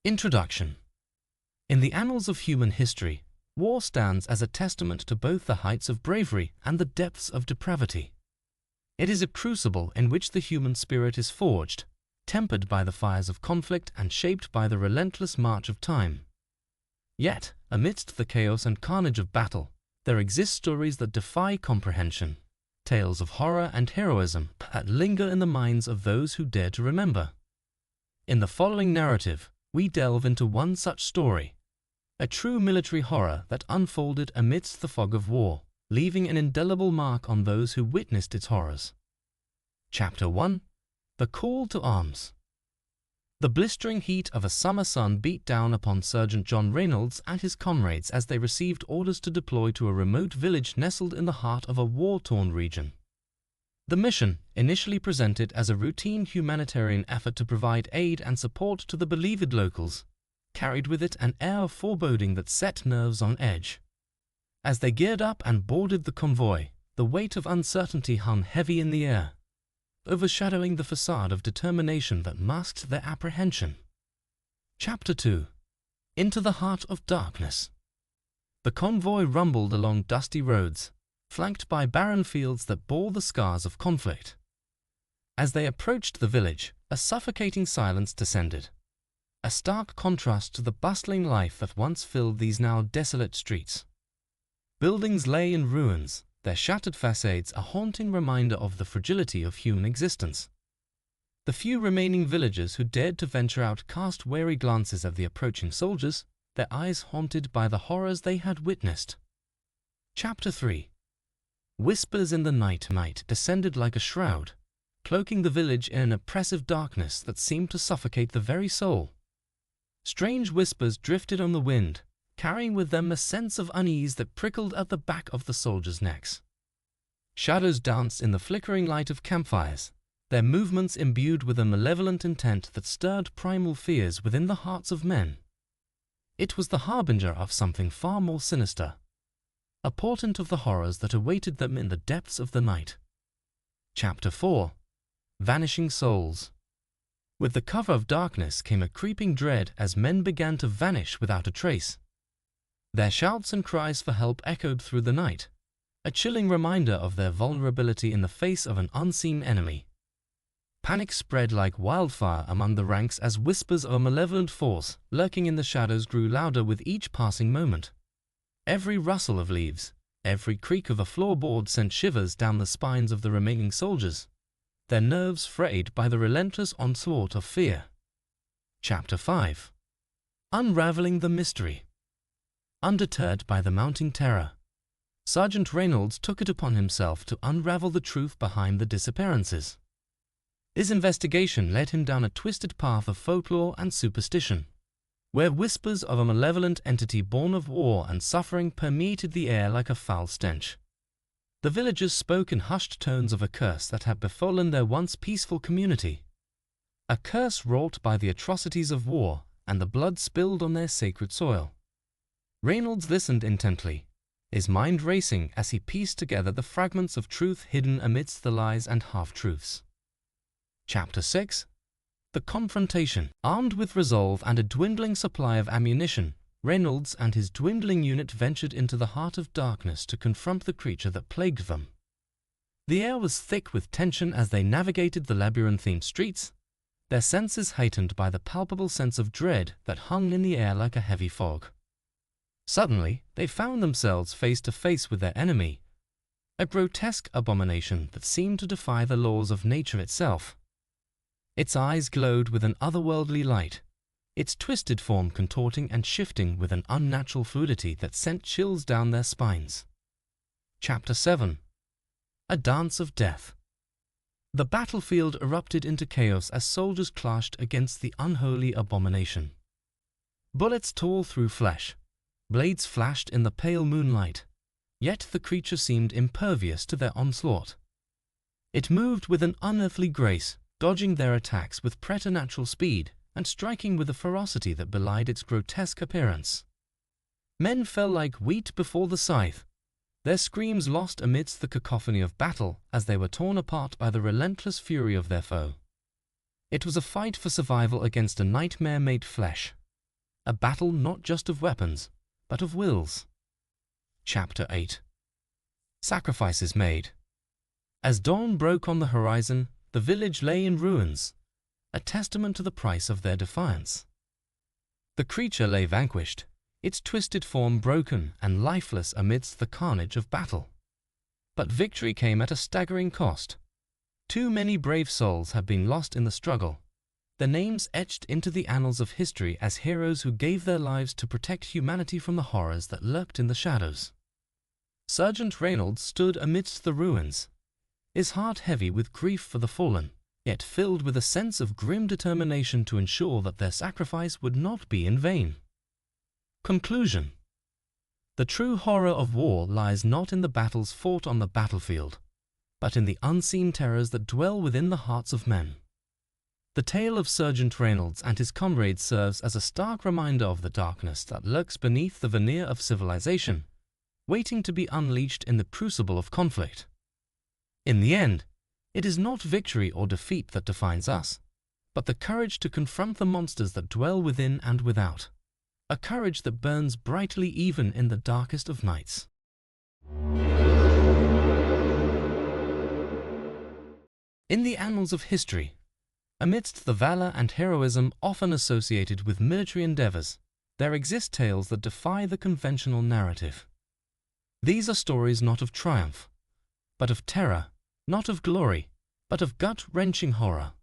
Introduction. In the annals of human history, war stands as a testament to both the heights of bravery and the depths of depravity. It is a crucible in which the human spirit is forged, tempered by the fires of conflict and shaped by the relentless march of time. Yet, amidst the chaos and carnage of battle, there exist stories that defy comprehension, tales of horror and heroism that linger in the minds of those who dare to remember. In the following narrative, we delve into one such story, a true military horror that unfolded amidst the fog of war, leaving an indelible mark on those who witnessed its horrors. Chapter 1. The Call to Arms. The blistering heat of a summer sun beat down upon Sergeant John Reynolds and his comrades as they received orders to deploy to a remote village nestled in the heart of a war-torn region. The mission, initially presented as a routine humanitarian effort to provide aid and support to the bereaved locals, carried with it an air of foreboding that set nerves on edge. As they geared up and boarded the convoy, the weight of uncertainty hung heavy in the air, overshadowing the facade of determination that masked their apprehension. Chapter 2. Into the Heart of Darkness. The convoy rumbled along dusty roads, flanked by barren fields that bore the scars of conflict. As they approached the village, a suffocating silence descended, a stark contrast to the bustling life that once filled these now desolate streets. Buildings lay in ruins, their shattered facades a haunting reminder of the fragility of human existence. The few remaining villagers who dared to venture out cast wary glances at the approaching soldiers, their eyes haunted by the horrors they had witnessed. Chapter 3. Whispers in the night descended like a shroud, cloaking the village in an oppressive darkness that seemed to suffocate the very soul. Strange whispers drifted on the wind, carrying with them a sense of unease that prickled at the back of the soldiers' necks. Shadows danced in the flickering light of campfires, their movements imbued with a malevolent intent that stirred primal fears within the hearts of men. It was the harbinger of something far more sinister, a portent of the horrors that awaited them in the depths of the night. Chapter 4. Vanishing Souls. With the cover of darkness came a creeping dread as men began to vanish without a trace. Their shouts and cries for help echoed through the night, a chilling reminder of their vulnerability in the face of an unseen enemy. Panic spread like wildfire among the ranks as whispers of a malevolent force lurking in the shadows grew louder with each passing moment. Every rustle of leaves, every creak of a floorboard sent shivers down the spines of the remaining soldiers, their nerves frayed by the relentless onslaught of fear. Chapter 5. Unraveling the Mystery. Undeterred by the mounting terror, Sergeant Reynolds took it upon himself to unravel the truth behind the disappearances. His investigation led him down a twisted path of folklore and superstition, where whispers of a malevolent entity born of war and suffering permeated the air like a foul stench. The villagers spoke in hushed tones of a curse that had befallen their once peaceful community, a curse wrought by the atrocities of war and the blood spilled on their sacred soil. Reynolds listened intently, his mind racing as he pieced together the fragments of truth hidden amidst the lies and half-truths. Chapter 6. The Confrontation. Armed with resolve and a dwindling supply of ammunition, Reynolds and his dwindling unit ventured into the heart of darkness to confront the creature that plagued them. The air was thick with tension as they navigated the labyrinthine streets, their senses heightened by the palpable sense of dread that hung in the air like a heavy fog. Suddenly, they found themselves face to face with their enemy, a grotesque abomination that seemed to defy the laws of nature itself. Its eyes glowed with an otherworldly light, its twisted form contorting and shifting with an unnatural fluidity that sent chills down their spines. Chapter 7. A Dance of Death. The battlefield erupted into chaos as soldiers clashed against the unholy abomination. Bullets tore through flesh, blades flashed in the pale moonlight, yet the creature seemed impervious to their onslaught. It moved with an unearthly grace, dodging their attacks with preternatural speed and striking with a ferocity that belied its grotesque appearance. Men fell like wheat before the scythe, their screams lost amidst the cacophony of battle as they were torn apart by the relentless fury of their foe. It was a fight for survival against a nightmare-made flesh, a battle not just of weapons, but of wills. Chapter 8. Sacrifices made. As dawn broke on the horizon, the village lay in ruins, a testament to the price of their defiance. The creature lay vanquished, its twisted form broken and lifeless amidst the carnage of battle. But victory came at a staggering cost. Too many brave souls have been lost in the struggle, their names etched into the annals of history as heroes who gave their lives to protect humanity from the horrors that lurked in the shadows. Sergeant Reynolds stood amidst the ruins, his heart heavy with grief for the fallen, yet filled with a sense of grim determination to ensure that their sacrifice would not be in vain. Conclusion. The true horror of war lies not in the battles fought on the battlefield, but in the unseen terrors that dwell within the hearts of men. The tale of Sergeant Reynolds and his comrades serves as a stark reminder of the darkness that lurks beneath the veneer of civilization, waiting to be unleashed in the crucible of conflict. In the end, it is not victory or defeat that defines us, but the courage to confront the monsters that dwell within and without, a courage that burns brightly even in the darkest of nights. In the annals of history, amidst the valor and heroism often associated with military endeavors, there exist tales that defy the conventional narrative. These are stories not of triumph, but of terror, not of glory, but of gut-wrenching horror.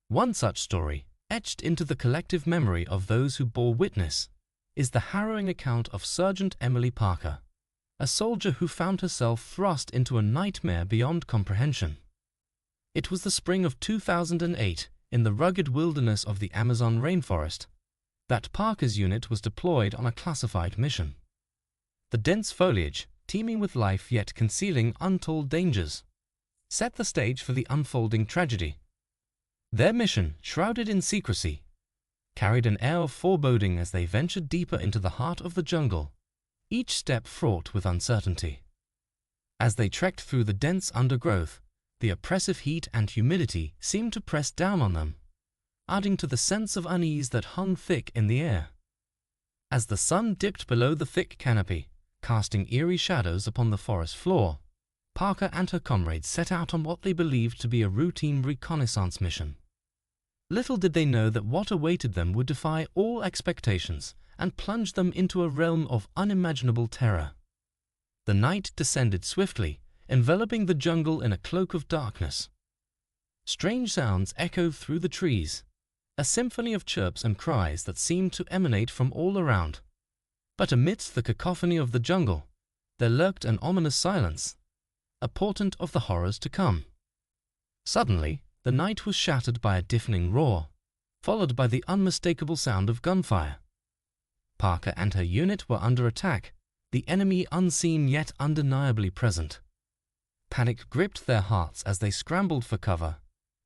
One such story, etched into the collective memory of those who bore witness, is the harrowing account of Sergeant Emily Parker, a soldier who found herself thrust into a nightmare beyond comprehension. It was the spring of 2008, in the rugged wilderness of the Amazon rainforest, that Parker's unit was deployed on a classified mission. The dense foliage, teeming with life yet concealing untold dangers, set the stage for the unfolding tragedy. Their mission, shrouded in secrecy, carried an air of foreboding as they ventured deeper into the heart of the jungle, each step fraught with uncertainty. As they trekked through the dense undergrowth, the oppressive heat and humidity seemed to press down on them, adding to the sense of unease that hung thick in the air. As the sun dipped below the thick canopy, casting eerie shadows upon the forest floor, Parker and her comrades set out on what they believed to be a routine reconnaissance mission. Little did they know that what awaited them would defy all expectations and plunge them into a realm of unimaginable terror. The night descended swiftly, enveloping the jungle in a cloak of darkness. Strange sounds echoed through the trees, a symphony of chirps and cries that seemed to emanate from all around. But amidst the cacophony of the jungle, there lurked an ominous silence, a portent of the horrors to come. Suddenly, the night was shattered by a deafening roar, followed by the unmistakable sound of gunfire. Parker and her unit were under attack, the enemy unseen yet undeniably present. Panic gripped their hearts as they scrambled for cover,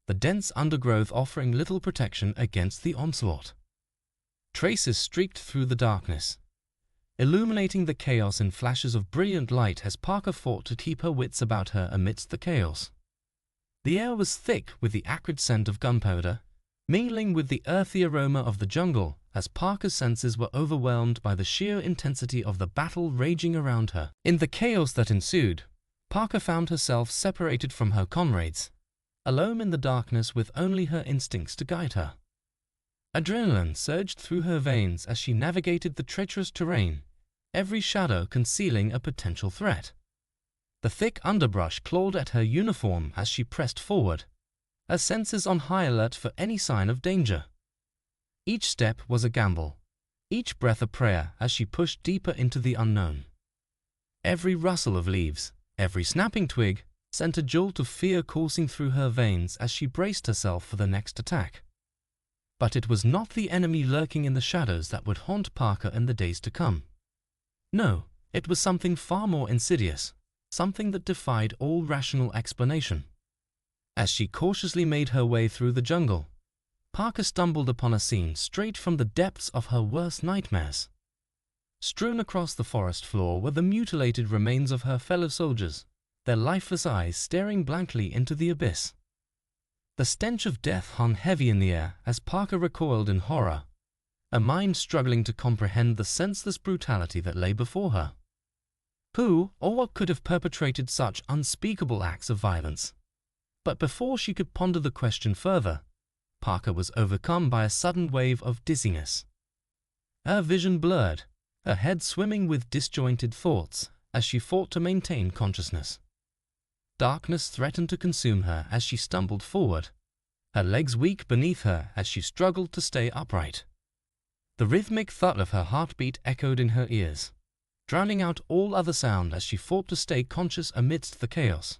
the dense undergrowth offering little protection against the onslaught. Traces streaked through the darkness, illuminating the chaos in flashes of brilliant light as Parker fought to keep her wits about her amidst the chaos. The air was thick with the acrid scent of gunpowder, mingling with the earthy aroma of the jungle as Parker's senses were overwhelmed by the sheer intensity of the battle raging around her. In the chaos that ensued, Parker found herself separated from her comrades, alone in the darkness with only her instincts to guide her. Adrenaline surged through her veins as she navigated the treacherous terrain, every shadow concealing a potential threat. The thick underbrush clawed at her uniform as she pressed forward, her senses on high alert for any sign of danger. Each step was a gamble, each breath a prayer as she pushed deeper into the unknown. Every rustle of leaves, every snapping twig, sent a jolt of fear coursing through her veins as she braced herself for the next attack. But it was not the enemy lurking in the shadows that would haunt Parker in the days to come. No, it was something far more insidious, something that defied all rational explanation. As she cautiously made her way through the jungle, Parker stumbled upon a scene straight from the depths of her worst nightmares. Strewn across the forest floor were the mutilated remains of her fellow soldiers, their lifeless eyes staring blankly into the abyss. The stench of death hung heavy in the air as Parker recoiled in horror, a mind struggling to comprehend the senseless brutality that lay before her. Who or what could have perpetrated such unspeakable acts of violence? But before she could ponder the question further, Parker was overcome by a sudden wave of dizziness. Her vision blurred, her head swimming with disjointed thoughts as she fought to maintain consciousness. Darkness threatened to consume her as she stumbled forward, her legs weak beneath her as she struggled to stay upright. The rhythmic thud of her heartbeat echoed in her ears, drowning out all other sound as she fought to stay conscious amidst the chaos.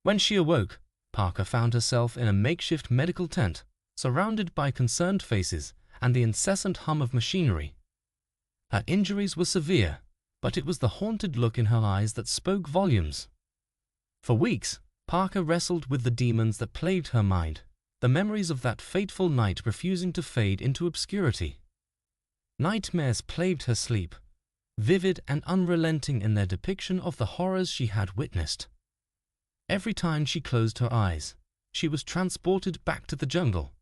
When she awoke, Parker found herself in a makeshift medical tent, surrounded by concerned faces and the incessant hum of machinery. Her injuries were severe, but it was the haunted look in her eyes that spoke volumes. For weeks, Parker wrestled with the demons that plagued her mind, the memories of that fateful night refusing to fade into obscurity. Nightmares plagued her sleep, vivid and unrelenting in their depiction of the horrors she had witnessed. Every time she closed her eyes, she was transported back to the jungle,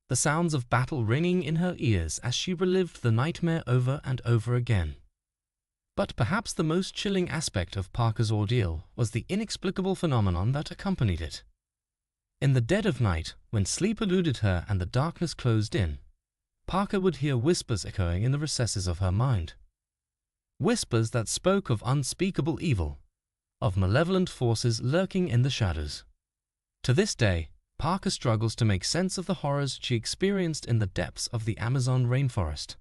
the sounds of battle ringing in her ears as she relived the nightmare over and over again. But perhaps the most chilling aspect of Parker's ordeal was the inexplicable phenomenon that accompanied it. In the dead of night, when sleep eluded her and the darkness closed in, Parker would hear whispers echoing in the recesses of her mind. Whispers that spoke of unspeakable evil, of malevolent forces lurking in the shadows. To this day, Parker struggles to make sense of the horrors she experienced in the depths of the Amazon rainforest.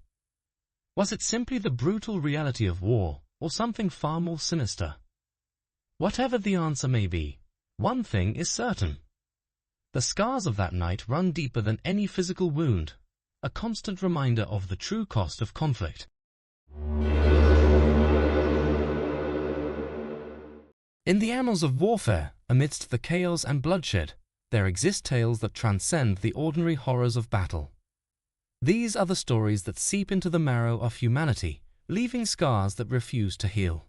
Was it simply the brutal reality of war, or something far more sinister? Whatever the answer may be, one thing is certain. The scars of that night run deeper than any physical wound, a constant reminder of the true cost of conflict. In the annals of warfare, amidst the chaos and bloodshed, there exist tales that transcend the ordinary horrors of battle. These are the stories that seep into the marrow of humanity, leaving scars that refuse to heal.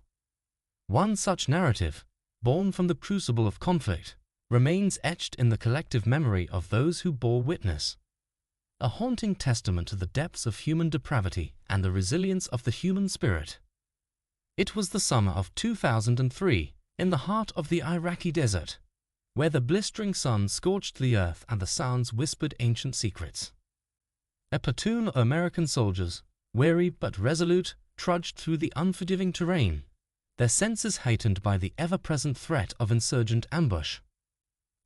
One such narrative, born from the crucible of conflict, remains etched in the collective memory of those who bore witness. A haunting testament to the depths of human depravity and the resilience of the human spirit. It was the summer of 2003, in the heart of the Iraqi desert, where the blistering sun scorched the earth and the sounds whispered ancient secrets. A platoon of American soldiers, weary but resolute, trudged through the unforgiving terrain, their senses heightened by the ever-present threat of insurgent ambush.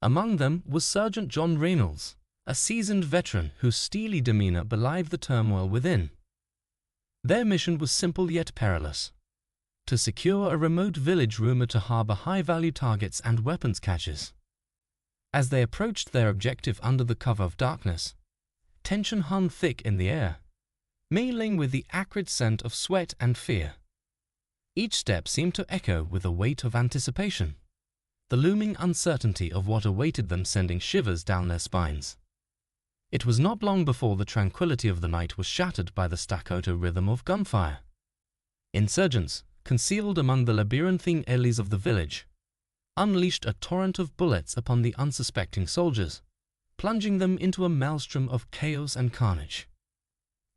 Among them was Sergeant John Reynolds, a seasoned veteran whose steely demeanor belied the turmoil within. Their mission was simple yet perilous: to secure a remote village rumored to harbor high-value targets and weapons caches. As they approached their objective under the cover of darkness, tension hung thick in the air, mingling with the acrid scent of sweat and fear. Each step seemed to echo with a weight of anticipation, the looming uncertainty of what awaited them sending shivers down their spines. It was not long before the tranquility of the night was shattered by the staccato rhythm of gunfire. Insurgents, concealed among the labyrinthine alleys of the village, unleashed a torrent of bullets upon the unsuspecting soldiers, plunging them into a maelstrom of chaos and carnage.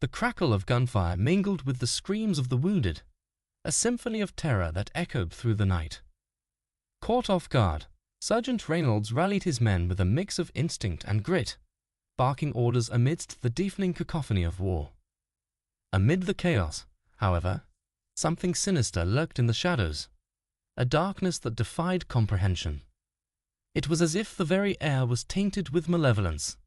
The crackle of gunfire mingled with the screams of the wounded, a symphony of terror that echoed through the night. Caught off guard, Sergeant Reynolds rallied his men with a mix of instinct and grit, barking orders amidst the deafening cacophony of war. Amid the chaos, however, something sinister lurked in the shadows, a darkness that defied comprehension. It was as if the very air was tainted with malevolence,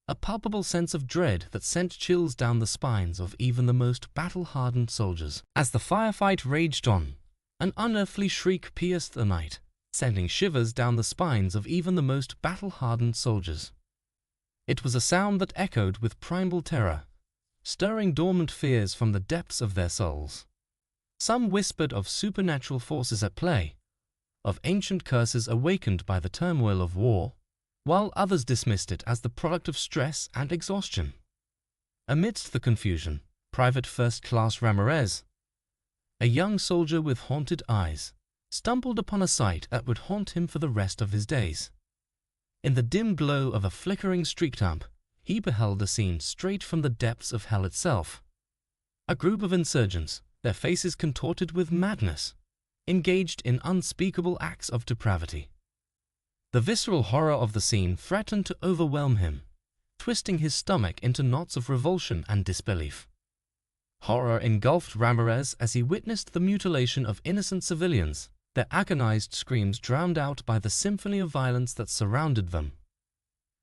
a palpable sense of dread that sent chills down the spines of even the most battle-hardened soldiers. As the firefight raged on, an unearthly shriek pierced the night, sending shivers down the spines of even the most battle-hardened soldiers. It was a sound that echoed with primal terror, stirring dormant fears from the depths of their souls. Some whispered of supernatural forces at play, of ancient curses awakened by the turmoil of war, while others dismissed it as the product of stress and exhaustion. Amidst the confusion, Private First Class Ramirez, a young soldier with haunted eyes, stumbled upon a sight that would haunt him for the rest of his days. In the dim glow of a flickering street lamp, he beheld a scene straight from the depths of hell itself. A group of insurgents, their faces contorted with madness, engaged in unspeakable acts of depravity. The visceral horror of the scene threatened to overwhelm him, twisting his stomach into knots of revulsion and disbelief. Horror engulfed Ramirez as he witnessed the mutilation of innocent civilians, their agonized screams drowned out by the symphony of violence that surrounded them.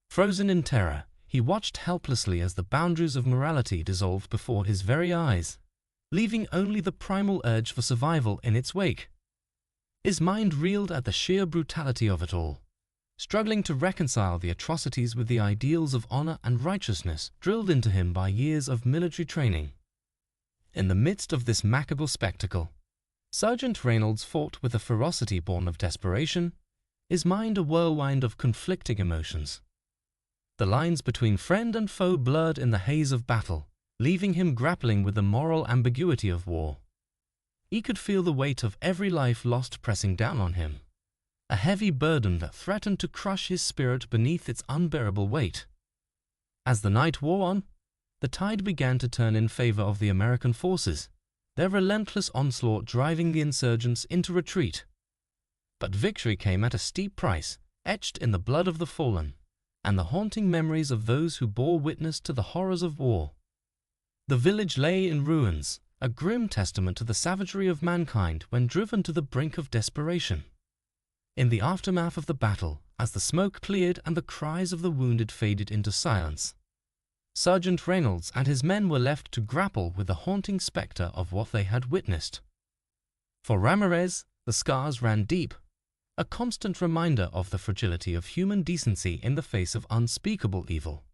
Frozen in terror, he watched helplessly as the boundaries of morality dissolved before his very eyes, leaving only the primal urge for survival in its wake. His mind reeled at the sheer brutality of it all, struggling to reconcile the atrocities with the ideals of honor and righteousness drilled into him by years of military training. In the midst of this macabre spectacle, Sergeant Reynolds fought with a ferocity born of desperation, his mind a whirlwind of conflicting emotions. The lines between friend and foe blurred in the haze of battle, leaving him grappling with the moral ambiguity of war. He could feel the weight of every life lost pressing down on him, a heavy burden that threatened to crush his spirit beneath its unbearable weight. As the night wore on, the tide began to turn in favor of the American forces, their relentless onslaught driving the insurgents into retreat. But victory came at a steep price, etched in the blood of the fallen, and the haunting memories of those who bore witness to the horrors of war. The village lay in ruins, a grim testament to the savagery of mankind when driven to the brink of desperation. In the aftermath of the battle, as the smoke cleared and the cries of the wounded faded into silence, Sergeant Reynolds and his men were left to grapple with the haunting specter of what they had witnessed. For Ramirez, the scars ran deep, a constant reminder of the fragility of human decency in the face of unspeakable evil.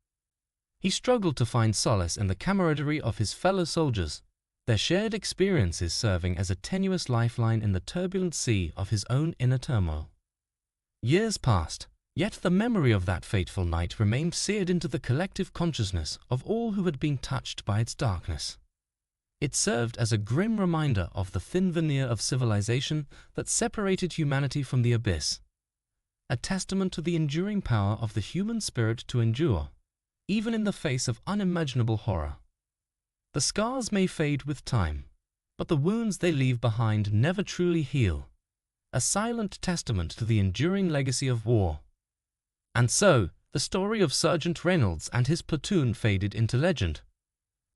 He struggled to find solace in the camaraderie of his fellow soldiers, their shared experiences serving as a tenuous lifeline in the turbulent sea of his own inner turmoil. Years passed, yet the memory of that fateful night remained seared into the collective consciousness of all who had been touched by its darkness. It served as a grim reminder of the thin veneer of civilization that separated humanity from the abyss, a testament to the enduring power of the human spirit to endure, even in the face of unimaginable horror. The scars may fade with time, but the wounds they leave behind never truly heal, a silent testament to the enduring legacy of war. And so, the story of Sergeant Reynolds and his platoon faded into legend,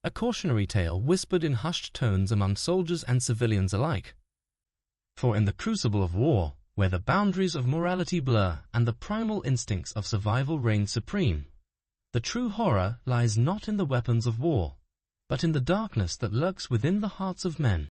a cautionary tale whispered in hushed tones among soldiers and civilians alike. For in the crucible of war, where the boundaries of morality blur and the primal instincts of survival reign supreme, the true horror lies not in the weapons of war, but in the darkness that lurks within the hearts of men.